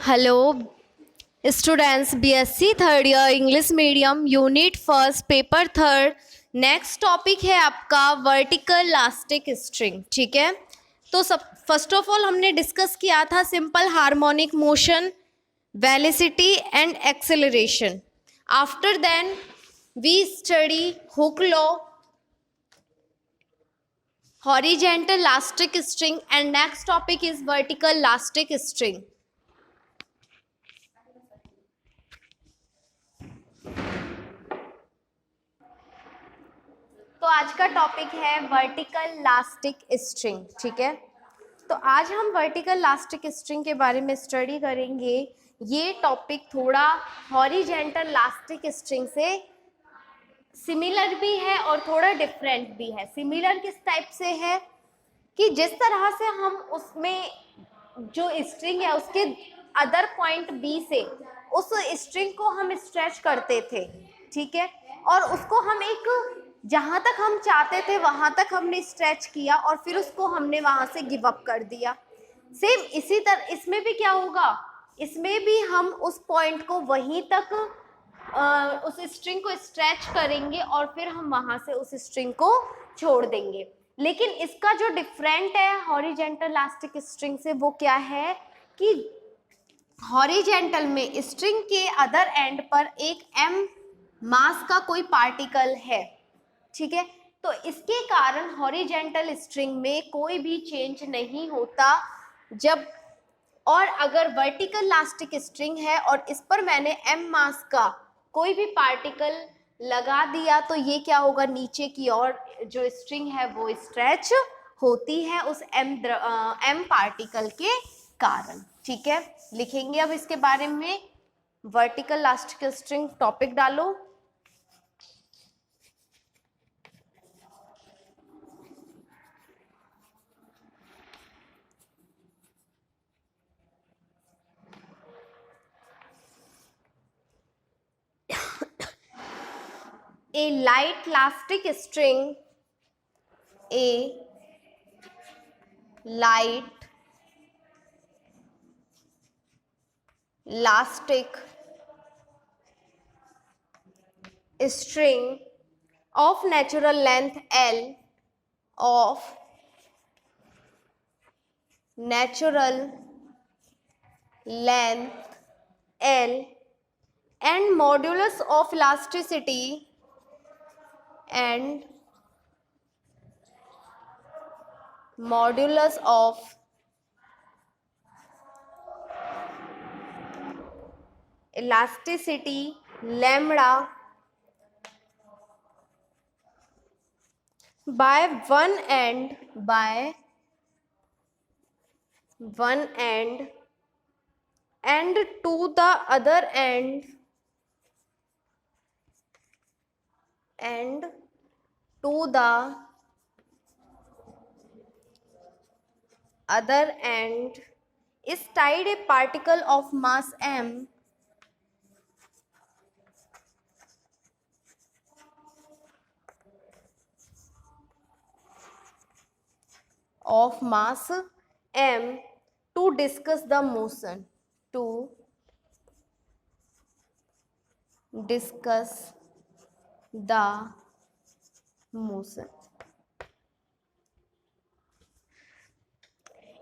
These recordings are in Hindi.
Hello students, BSc third year English medium unit first paper third. Next topic है आपका वर्टिकल इलास्टिक स्ट्रिंग। ठीक है, तो सब फर्स्ट ऑफ ऑल हमने डिस्कस किया था simple harmonic motion, velocity and acceleration. After then we study Hooke law, horizontal elastic string, and next topic is vertical elastic string. तो आज का टॉपिक है वर्टिकल इलास्टिक स्ट्रिंग। ठीक है, तो आज हम वर्टिकल इलास्टिक स्ट्रिंग के बारे में स्टडी करेंगे। ये टॉपिक थोड़ा हॉरिजेंटल इलास्टिक स्ट्रिंग से सिमिलर भी है और थोड़ा डिफरेंट भी है। सिमिलर किस टाइप से है कि जिस तरह से हम उसमें जो स्ट्रिंग है उसके अदर पॉइंट बी से उस स्ट्रिंग को हम स्ट्रेच करते थे, ठीक है, और उसको हम एक जहां तक हम चाहते थे वहां तक हमने स्ट्रेच किया और फिर उसको हमने वहां से गिव अप कर दिया। सेम इसी तरह इसमें भी क्या होगा, इसमें भी हम उस पॉइंट को वहीं तक उस स्ट्रिंग को स्ट्रेच करेंगे और फिर हम वहां से उस स्ट्रिंग को छोड़ देंगे। लेकिन इसका जो डिफरेंट है हॉरिजेंटल इलास्टिक स्ट्रिंग से वो क्या है कि हॉरिजेंटल में स्ट्रिंग के अदर एंड पर एक m मास का कोई पार्टिकल है, ठीक है, तो इसके कारण हॉरिजेंटल स्ट्रिंग में कोई भी चेंज नहीं होता। जब और अगर वर्टिकल इलास्टिक स्ट्रिंग है और इस पर मैंने m मास का कोई भी पार्टिकल लगा दिया तो ये क्या होगा, नीचे की ओर जो स्ट्रिंग है वो स्ट्रेच होती है उस m पार्टिकल के कारण। ठीक है, लिखेंगे अब इसके बारे में। वर्टिकल इलास्टिक स्ट्रिंग टॉपिक डालो। A light elastic string, a light elastic string of natural length L, of natural length L, and modulus of elasticity and modulus of elasticity lambda by one end and to the other end and to the other end is tied a particle of mass m to discuss the motion, to discuss the motion.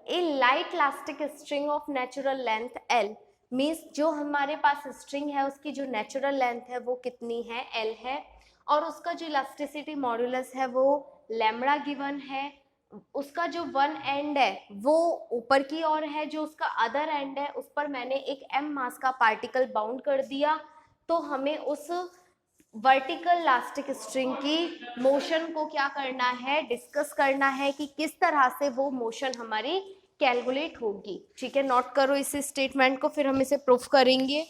A light elastic string of natural length L means जो हमारे पास स्ट्रिंग है उसकी जो नेचुरल लेंथ है वो कितनी है, L है, और उसका जो इलास्टिसिटी मॉड्यूलस है वो लैम्बडा गिवन है। उसका जो वन एंड है वो ऊपर की ओर है, जो उसका अदर एंड है उस पर मैंने एक m मास का पार्टिकल बाउंड कर दिया। तो हमें उस वर्टिकल इलास्टिक स्ट्रिंग की मोशन को क्या करना है, डिस्कस करना है कि किस तरह से वो मोशन हमारी कैलकुलेट होगी। ठीक है, नोट करो इस स्टेटमेंट को, फिर हम इसे प्रूफ करेंगे।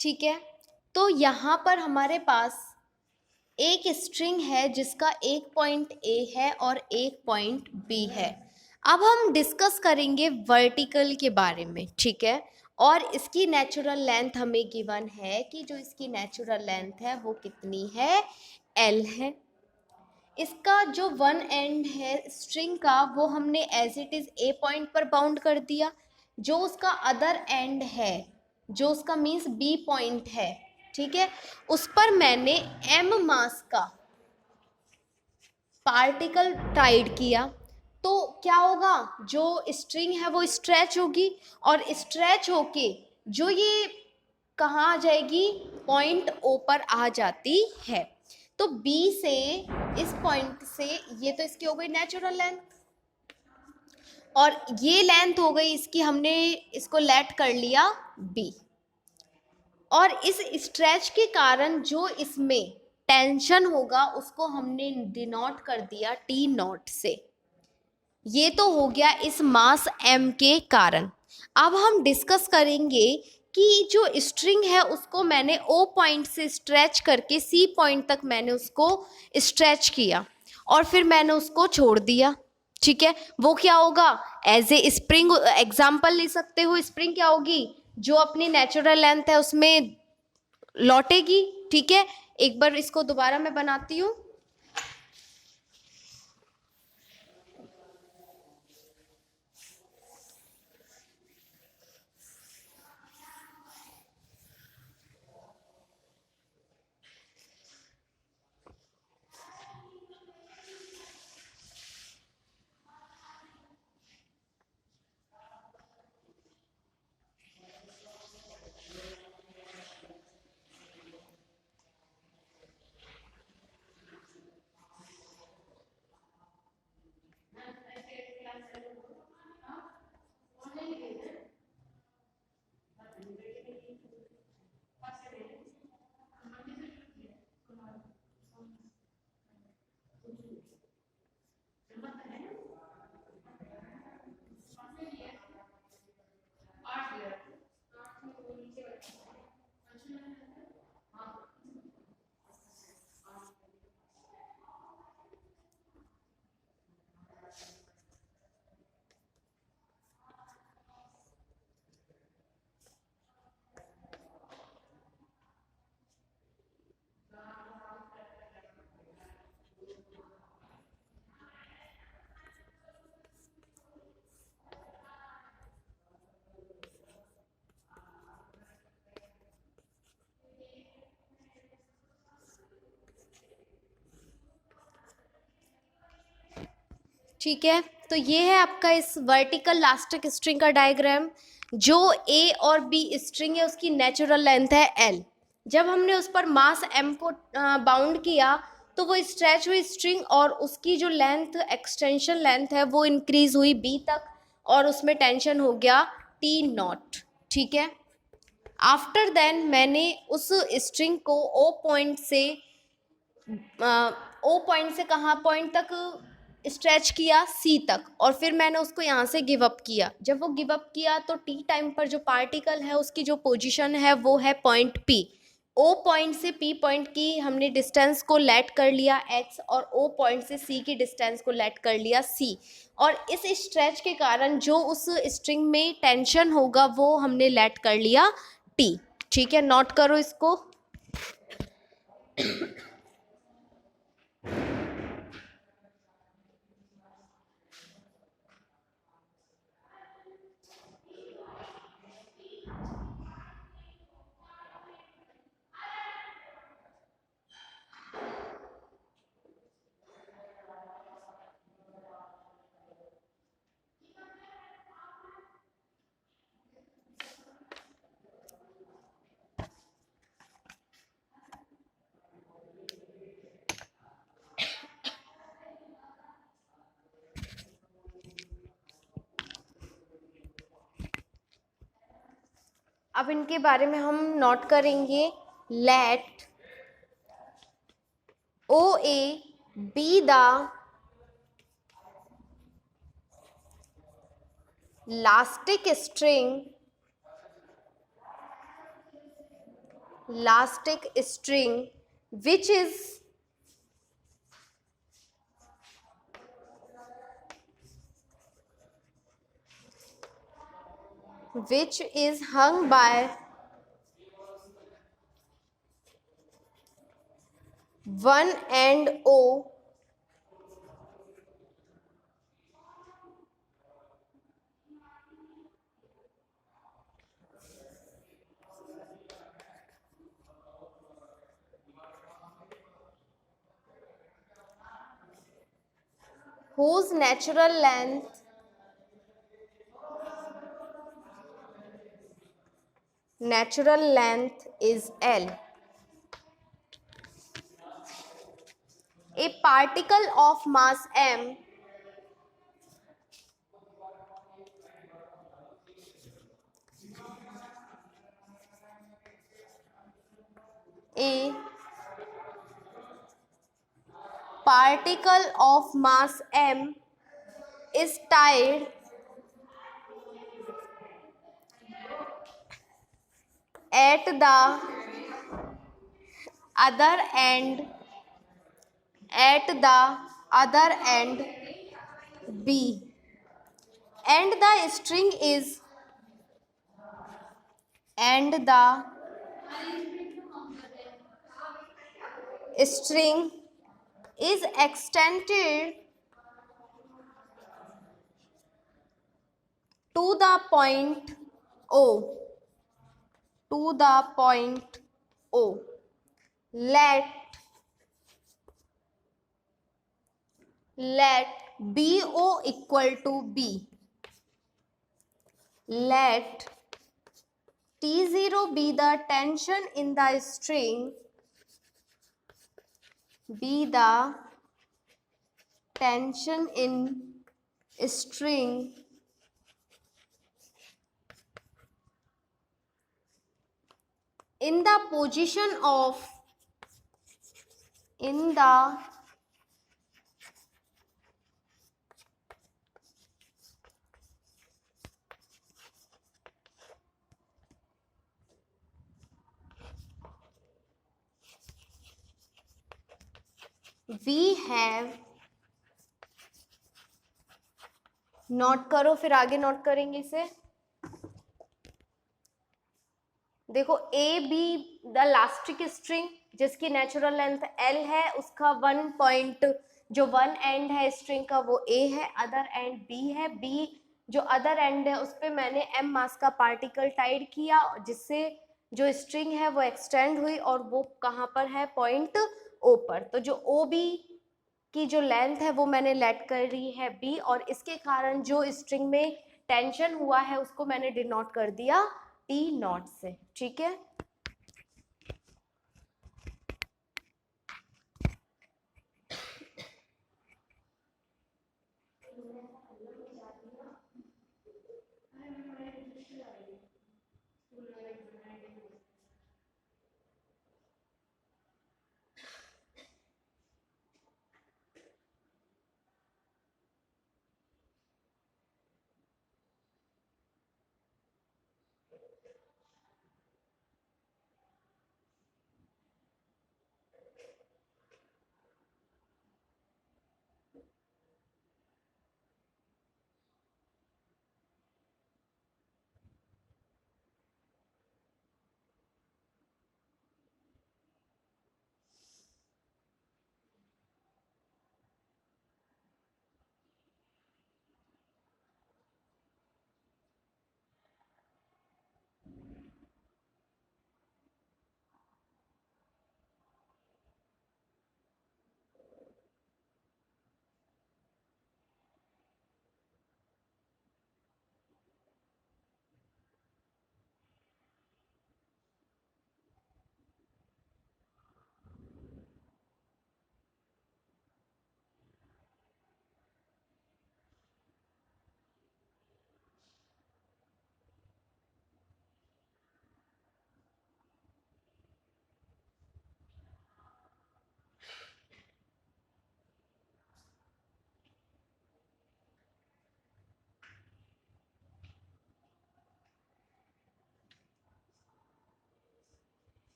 ठीक है, तो यहाँ पर हमारे पास एक स्ट्रिंग है जिसका एक पॉइंट ए है और एक पॉइंट बी है। अब हम डिस्कस करेंगे वर्टिकल के बारे में, ठीक है। और इसकी नेचुरल लेंथ हमें गिवन है कि जो इसकी नेचुरल लेंथ है वो कितनी है, एल है। इसका जो वन एंड है स्ट्रिंग का वो हमने as it is a point पर बाउंड कर दिया। जो उसका अदर एंड है, जो उसका मीन्स बी पॉइंट है, ठीक है, उस पर मैंने एम मास का पार्टिकल टाइड किया। तो क्या होगा, जो स्ट्रिंग है वो स्ट्रेच होगी और स्ट्रेच होके जो ये कहाँ आ जाएगी, पॉइंट ओ पर आ जाती है। तो बी से इस पॉइंट से ये तो इसकी हो गई नेचुरल लेंथ और ये लेंथ हो गई इसकी, हमने इसको लेट कर लिया बी। और इस स्ट्रेच के कारण जो इसमें टेंशन होगा उसको हमने डिनोट कर दिया टी नॉट से। ये तो हो गया इस मास m के कारण। अब हम डिस्कस करेंगे कि जो स्ट्रिंग है उसको मैंने O पॉइंट से स्ट्रेच करके C पॉइंट तक मैंने उसको स्ट्रेच किया और फिर मैंने उसको छोड़ दिया, ठीक है। वो क्या होगा, एज ए स्प्रिंग एग्जाम्पल ले सकते हो। स्प्रिंग क्या होगी, जो अपनी नेचुरल लेंथ है उसमें लौटेगी, ठीक है। एक बार इसको दोबारा मैं बनाती हूँ। ठीक है, तो ये है आपका इस वर्टिकल लास्टिक स्ट्रिंग का डायग्राम। जो ए और बी स्ट्रिंग है उसकी नेचुरल लेंथ है एल। जब हमने उस पर मास एम को बाउंड किया तो वो स्ट्रेच हुई स्ट्रिंग और उसकी जो लेंथ एक्सटेंशन लेंथ है वो इंक्रीज हुई बी तक और उसमें टेंशन हो गया टी नॉट, ठीक है। आफ्टर देन मैंने उस स्ट्रिंग को ओ पॉइंट से कहाँ पॉइंट तक स्ट्रेच किया, सी तक, और फिर मैंने उसको यहाँ से गिव अप किया। जब वो गिव अप किया तो टी टाइम पर जो पार्टिकल है उसकी जो पोजीशन है वो है पॉइंट पी। ओ पॉइंट से पी पॉइंट की हमने डिस्टेंस को लेट कर लिया x और ओ पॉइंट से सी की डिस्टेंस को लेट कर लिया c। और इस स्ट्रेच के कारण जो उस स्ट्रिंग में टेंशन होगा वो हमने लेट कर लिया t, ठीक है। नोट करो इसको। अब इनके बारे में हम नोट करेंगे। Let OA be the elastic string which is hung by one end O whose natural length is L. A particle of mass m a particle of mass m is tied at the other end B, and the string is extended to the point O. Let BO equal to B. Let T0 be the tension in the string. In the position of we have, note करो फिर आगे नोट करेंगे इसे। देखो A be the elastic string जिसकी नेचुरल लेंथ एल है, उसका वन पॉइंट जो वन एंड है स्ट्रिंग का वो ए है, अदर एंड बी है। बी जो अदर एंड है उस पर मैंने एम मास का पार्टिकल टाइड किया जिससे जो स्ट्रिंग है वो एक्सटेंड हुई और वो कहाँ पर है, पॉइंट ओ पर। तो जो ओ बी की जो लेंथ है वो मैंने लेट कर रही है बी, और इसके कारण जो स्ट्रिंग में टेंशन हुआ है उसको मैंने डिनोट कर दिया टी नॉट से। ठीक है,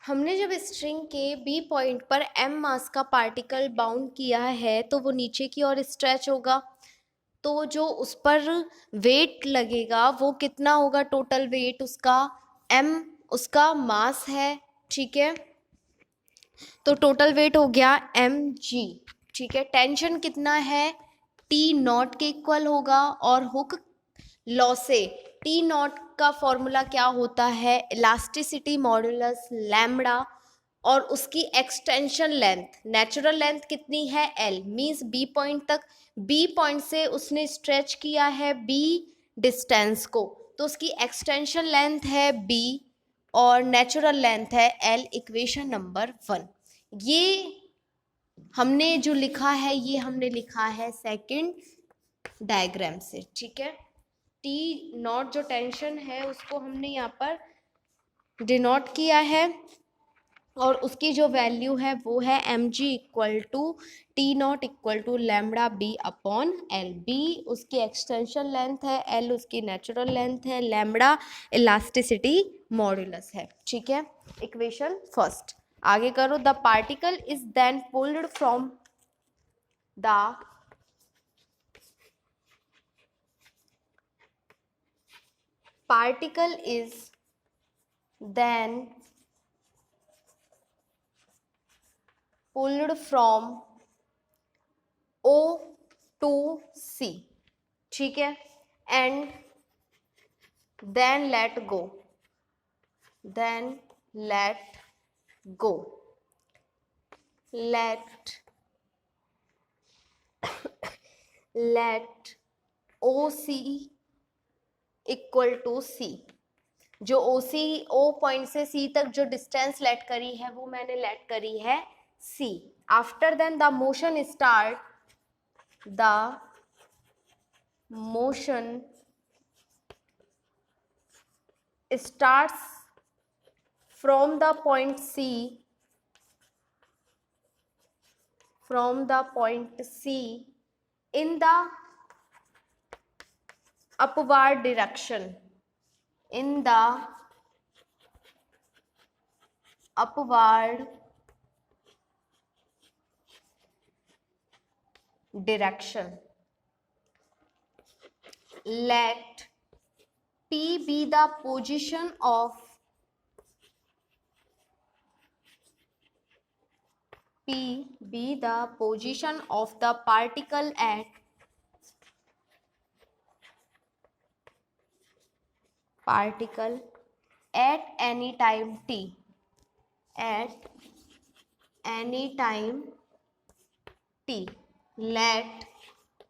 हमने जब स्ट्रिंग के बी पॉइंट पर m मास का पार्टिकल बाउंड किया है तो वो नीचे की ओर स्ट्रेच होगा, तो जो उस पर वेट लगेगा वो कितना होगा, टोटल वेट उसका m उसका मास है, ठीक है। तो टोटल वेट हो गया mg, ठीक है। टेंशन कितना है, टी नॉट के इक्वल होगा, और हुक लॉ से टी नॉट का फॉर्मूला क्या होता है, इलास्टिसिटी मॉड्यूलस लैम्बडा, और उसकी एक्सटेंशन लेंथ, नेचुरल लेंथ कितनी है l, मीन्स बी पॉइंट तक, बी पॉइंट से उसने स्ट्रेच किया है बी डिस्टेंस को, तो उसकी एक्सटेंशन लेंथ है b और नेचुरल लेंथ है l, इक्वेशन नंबर 1। ये हमने जो लिखा है ये हमने लिखा है सेकंड डायग्राम से, ठीक है। टी नॉट जो टेंशन है उसको हमने यहाँ पर डिनोट किया है, और उसकी जो वैल्यू है वो है mg equal to T nought equal to lambda B upon L. B उसकी एक्सटेंशन लेंथ है, एल उसकी नेचुरल लेंथ है, लैम्बडा इलास्टिसिटी मॉड्यूलस है, ठीक है। इक्वेशन फर्स्ट आगे करो। The particle is then pulled from the particle is then pulled from O to C, ठीक है, and then let go, then let go, let OC equal to C। जो ओ पॉइंट से सी तक जो डिस्टेंस लेट करी है वो मैंने लेट करी है C। After then the motion starts from the point C in the upward direction, in the upward direction. Let P be the position of the particle at any time t, at any time t. Let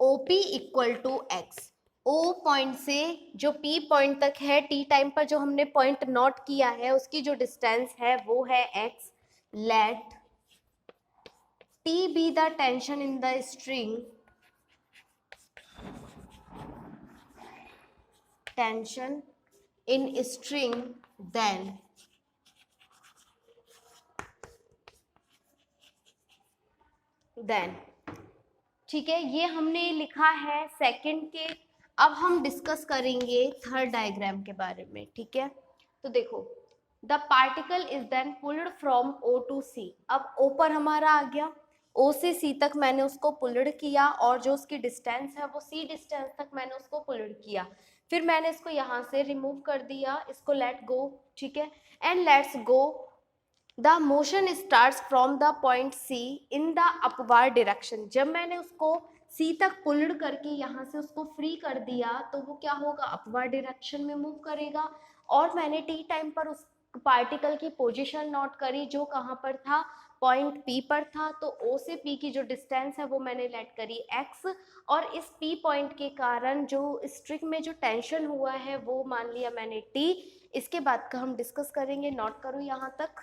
OP equal to x। O point से जो P पॉइंट तक है t टाइम पर जो हमने पॉइंट नोट किया है उसकी जो डिस्टेंस है वो है x। Let T be the tension in the string, tension in string, then ठीक है। ये हमने लिखा है सेकंड के। अब हम डिस्कस करेंगे थर्ड डायग्राम के बारे में, ठीक है। तो देखो, the particle is then pulled from O to C। अब O पर हमारा आ गया, O से C तक मैंने उसको पुल्ड किया, और जो उसकी डिस्टेंस है वो C डिस्टेंस तक मैंने उसको पुल्ड किया। फिर मैंने इसको यहाँ से रिमूव कर दिया, इसको लेट गो, ठीक है। And let's go the motion starts from the point C in the upward direction. जब मैंने उसको C तक पुल्ड करके यहाँ से उसको फ्री कर दिया तो वो क्या होगा, अपवार्ड डायरेक्शन में मूव करेगा। और मैंने टी टाइम पर उस पार्टिकल की पोजीशन नोट करी जो कहाँ पर था, पॉइंट P पर था। तो O से P की जो डिस्टेंस है वो मैंने लेट करी x, और इस P पॉइंट के कारण जो स्ट्रिंग में जो टेंशन हुआ है वो मान लिया मैंने T। इसके बाद का हम डिस्कस करेंगे, नोट करो यहाँ तक।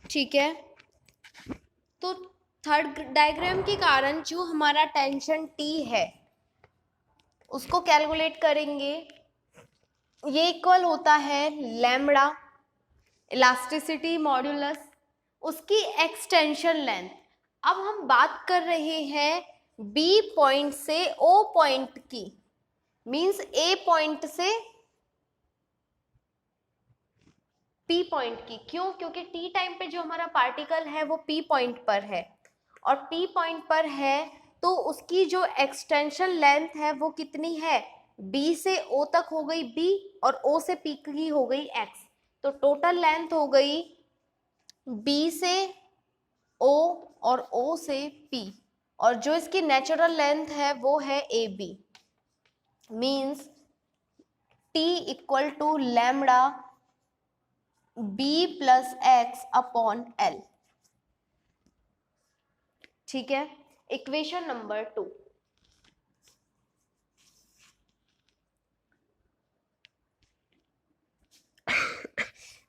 ठीक है, तो थर्ड डायग्राम के कारण जो हमारा टेंशन टी है उसको कैलकुलेट करेंगे। ये इक्वल होता है लैम्बडा इलास्टिसिटी मॉड्यूलस, उसकी एक्सटेंशन लेंथ। अब हम बात कर रहे हैं बी पॉइंट से ओ पॉइंट की, मींस ए पॉइंट से पी पॉइंट की। क्यों? क्योंकि टी टाइम पे जो हमारा पार्टिकल है वो पी पॉइंट पर है, और पी पॉइंट पर है तो उसकी जो एक्सटेंशन लेंथ है वो कितनी है, बी से ओ तक हो गई बी, और ओ से पी की हो गई एक्स। तो टोटल लेंथ हो गई बी से ओ और ओ से पी, और जो इसकी नेचुरल लेंथ है वो है A B. Means T equal to lambda B plus X upon L. ठीक है, equation number 2।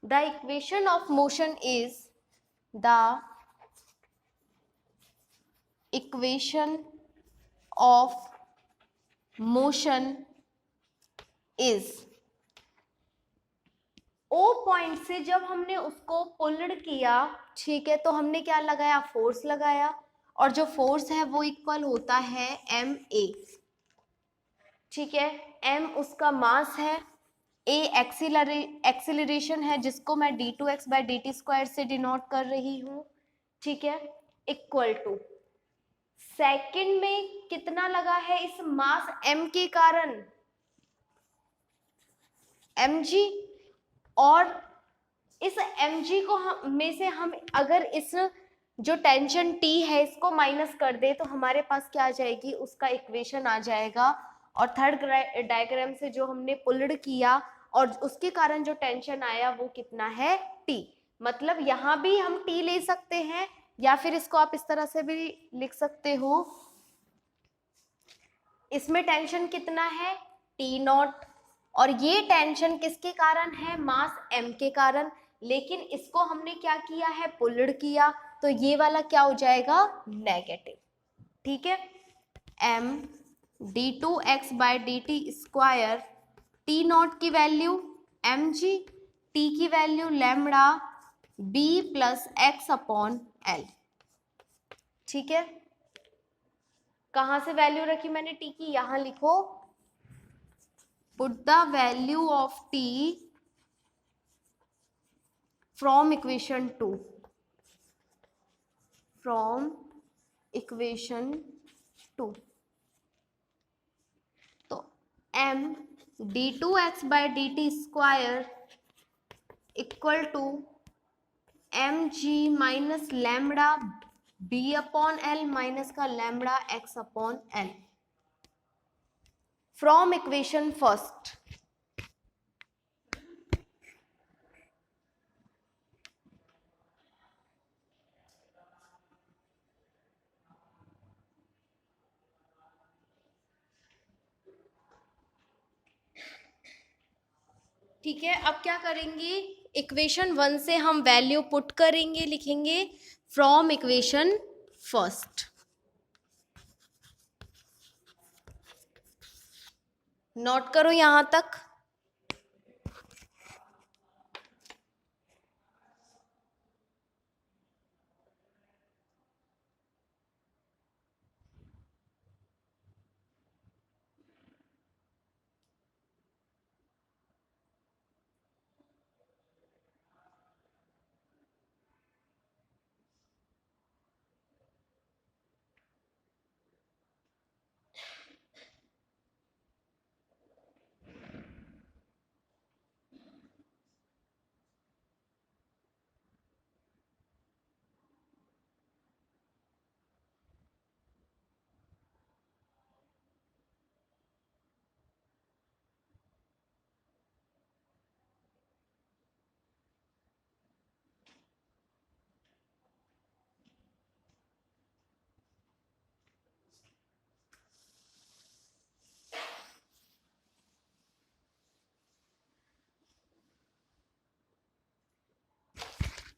The equation of motion is the equation of motion is, O point से जब हमने उसको पुल्ड किया, ठीक है, तो हमने क्या लगाया, फोर्स लगाया, और जो फोर्स है वो इक्वल होता है एम ए। ठीक है, एम उसका मास है, ए एक्सीलरेशन है जिसको मैं d2x बाई dt स्क्वायर से डिनोट कर रही हूँ। ठीक है, इक्वल टू सेकंड में कितना लगा है इस मास m के कारण, mg, और इस mg को में से हम अगर इस जो टेंशन T है इसको माइनस कर दे तो हमारे पास क्या आ जाएगी, उसका इक्वेशन आ जाएगा। और थर्ड डायग्राम से जो हमने पुल्ड किया और उसके कारण जो टेंशन आया वो कितना है, T। मतलब यहाँ भी हम T ले सकते हैं, या फिर इसको आप इस तरह से भी लिख सकते हो, इसमें टेंशन कितना है, T नॉट, और ये टेंशन किसके कारण है, मास m के कारण। लेकिन इसको हमने क्या किया है, पुल्ड किया, तो ये वाला क्या हो जाएगा, नेगेटिव। ठीक है, m d2x by dt square, T not की वैल्यू mg, t की value lambda b plus X upon L. ठीक है, कहाँ से वैल्यू रखी मैंने t की, यहां लिखो, put the value of t from equation 2, from equation 2। तो m d2x by D T square equal to M G minus lambda B upon l minus का lambda x upon l from equation first. ठीक है, अब क्या करेंगे, इक्वेशन 1 से हम वैल्यू पुट करेंगे, लिखेंगे फ्रॉम इक्वेशन फर्स्ट। नोट करो यहां तक।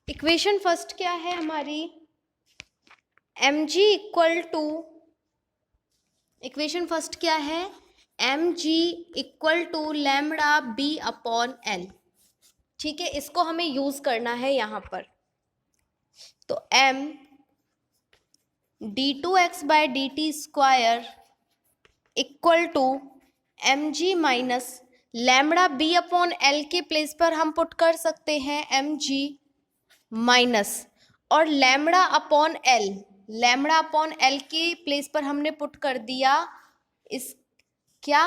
इक्वेशन फर्स्ट क्या है हमारी, M G equal to, equation first क्या है, M G equal to lambda B upon L. ठीक है, इसको हमें यूज करना है यहां पर। तो M D two x by D T square equal to M G minus lambda B upon L के प्लेस पर हम पुट कर सकते हैं एम जी माइनस, और lambda upon L, lambda upon L के प्लेस पर हमने पुट कर दिया इस क्या,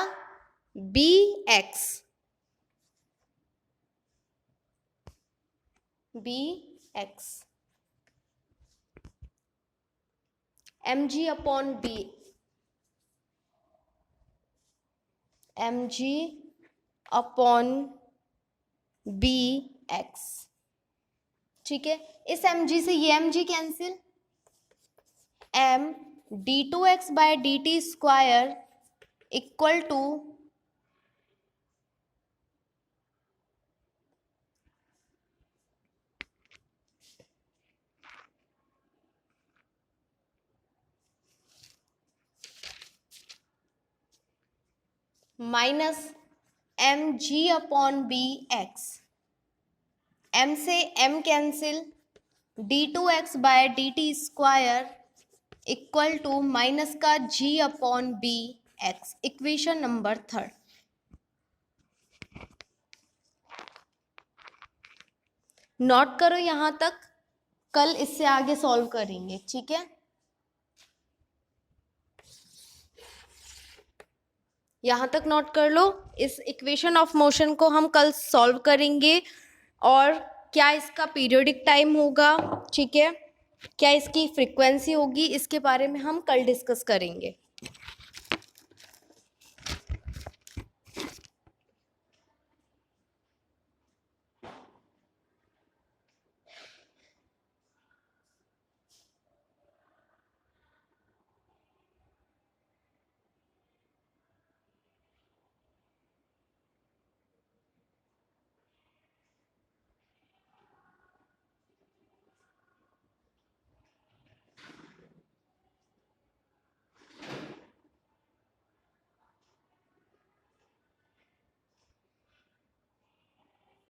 B X, B x M जी अपॉन बी, एम जी अपॉन बी एक्स। ठीक है, इस एम जी से ये M ji cancel, m D two x by D T square equal to minus m ji upon B x, m से m cancel, d two x by D T square equal to minus का g upon B x. Equation number 3। Note करो यहां तक, कल इससे आगे सॉल्व करेंगे। ठीक है, यहां तक नोट कर लो। इस इक्वेशन ऑफ मोशन को हम कल सॉल्व करेंगे, और क्या इसका पीरियोडिक टाइम होगा, ठीक है, क्या इसकी फ्रीक्वेंसी होगी, इसके बारे में हम कल डिस्कस करेंगे।